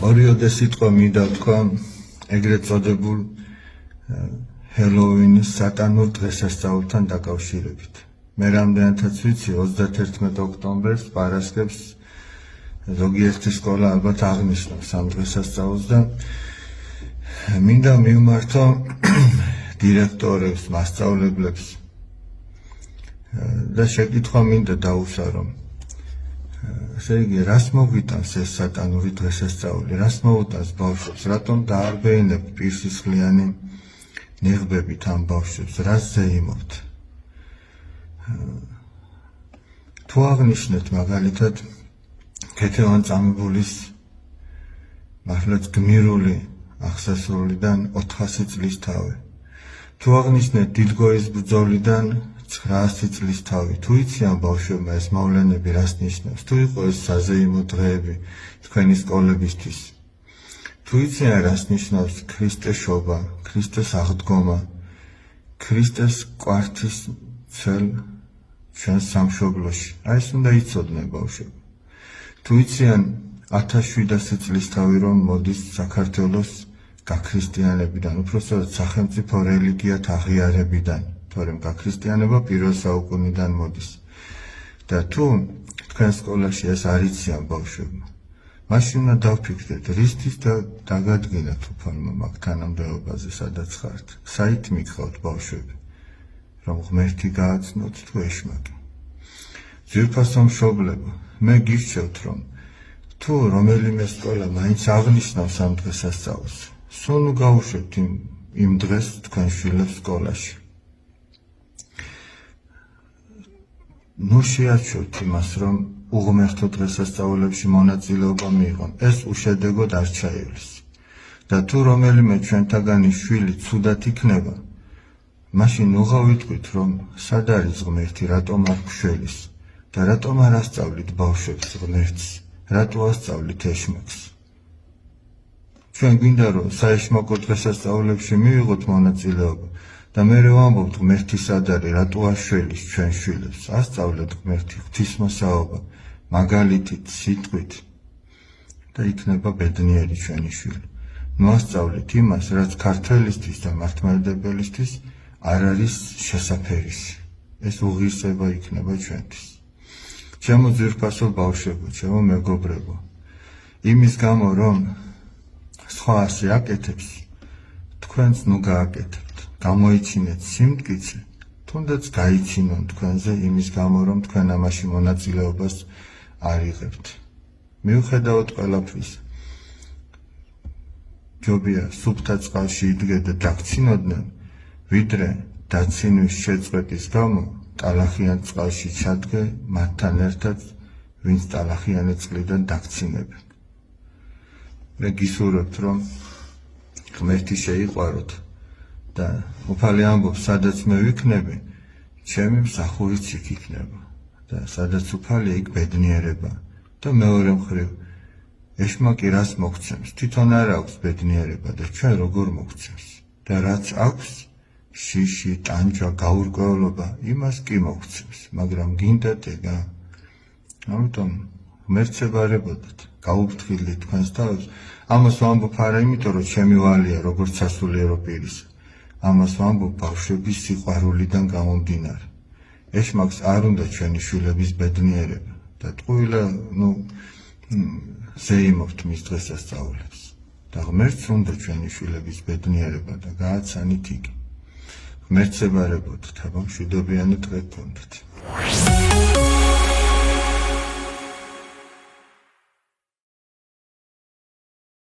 ორიოდე სიტყვა მინდა თქვა ეგრეთ წოდებულ ჰელოვინის სატანურ დღესასწაულთან დაკავშირებით. მე რამდენადაც ვიცი 31 ოქტომბერს პარასკევს ზოგიერთი სკოლა ალბათ აღნიშნავს ამ დღესასწაულს და მინდა მივმართო დირექტორებს, მასწავლებლებს და შეკითხვა მინდა დაუსარო. ესე იგი, რას მოგვიტანს ეს სატანური დღესასწაული, რას მოუტანს ბავშვებს, რატომ დაარბეინებთ პირსისხლიანი ნიღბებით ამ ბავშვებს, რას ზეიმობთ? თუ აღნიშნეთ მაგალითად ქეთევან-წამებულის მართლაც გმირული აღსასრულიდან 400 წლის თავი. თუ აღნიშნეთ დიდგოის ბრძოლიდან 900 წლის თავი. თუ იციან ბავშვებმა ეს მოვლენები რას ნიშნავს, თუ იყო ეს საზეიმო დღეები თქვენი სკოლებისთვის, თუ იციან რას ნიშნავს ქრისტეს შობა, ქრისტეს აღდგომა, ქრისტეს კვართის ცელ ჩვენს სამშობლოში. აი ეს უნდა იცოდნენ ბავშვები. თუ იციან 1700 წლის თავი რომ მოდის საქართველოს გაქრისტიანებიდან, უпроსტად სახელმწიფო რელიგიათ აღიარებიდან, თორემ გაქრისტიანება პირველ საუკუნიდან მოდის. და თუ თქვენ სკოლაში ეს არ იციან ბავშვებმა, მაშინ უნდა დავფიქრდეთ, რისთვის დაგადგინათ უფალმა მაგ თანამდებობაზე, სადაც ხართ. საით მიგყავთ ბავშვები, რომ ღმერთი გააცნოთ თუ ეშმაკი. ძვირფასო მშობლებო, მე გირჩევთ, რომ თუ რომელიმე სკოლა მაინც აღნიშნავს ამ დღესასწაულს, სულ გაუშვებთ იმ დღეს თქვენ შვილებს სკოლაში. ნუ შეაჩვევთ იმას, რომ უღმერთო დღესასწაულებში მონაწილეობა მიიღონ, ეს უშედეგოდ არ ჩაივლის. და თუ რომელიმე ჩვენთაგანი შვილი ცუდად იქნება, მაშინ უღავიტყვით, რომ სად არის ღმერთი, რატომ არ გშველის და რატომ არ ასწავლით ბავშვებს ღმერთს, რატო ასწავლით ეშმაკს. ჩვენ გვინდა რომ საეშმაკო დღესასწაულებში მივიღოთ მონაწილეობა და მერე ვამბობთ ღმერთი სად არის, რატო არ შველის ჩვენ შვილებს. ასწავლეთ ღმერთი ღვთისმოსაობა, მაგალითით, სიტყვით და იქნება ბედნიერი ჩვენი შვილი. ნუ ასწავლით იმას, რაც ქართველისთვის და მართლმადიდებელისთვის არ არის შესაფერისი. ეს უღირსება იქნება ჩვენთვის. ჩემო ძვირფასო ბავშვებო, ჩემო მეგობრებო, იმის გამო რომ სხვა ასე აკეთებს, თქვენც ნუ გააკეთებთ. გამოიჩინეთ სიმტკიცე, თუნდაც გაიჩინონ თქვენზე იმის გამო, რომ თქვენ ამაში მონაწილეობას არ იღებთ. მიუხედავად ყველაფრის, ჯობია სუფთა წყალში იდგე და დაგცინოდნენ, ვიდრე დაცინვის შეწყვეტის გამო ტალახიან წყალში ჩადგე მათთან ერთად, ვინც ტალახიანი წყლიდან დაგცინებენ. მე გისურვებთ, რომ ღმერთი შეიყვაროთ და უფალი ამბობს, სადაც მე ვიქნები, ჩემი მსახურიც იქ იქნება და სადაც უფალი იქ ბედნიერება. და მეორე მხრივ, ეშმაკი რას მოგცემს? თვითონ არ აქვს ბედნიერება და ჩვენ როგორ მოგცემს? და რაც აქვს, შიში, ტანჯვა, გაურკვევლობა, იმას კი მოგცემს, მაგრამ გინდა დეგა. ამიტომ ღმერთს ებარებოდეთ, გაუფრთხილდით თქვენს თავს. ამას ვამბობ არა იმიტომ, რომ ჩემი ვალია როგორც სასულიერო პირისა. ამას ვამბობ ბავშვების სიყვარულიდან გამომდინარე. ეშმაკს არ უნდა ჩვენი შვილების ბედნიერება და ტყუილა ზეიმობთ მის დღესასწაულებს. და ღმერთს უნდა ჩვენი შვილების ბედნიერება და გააცანით იგი. ღმერთს ებარებოდეთ, აბა მშვიდობიანი დღე გქონდეთ.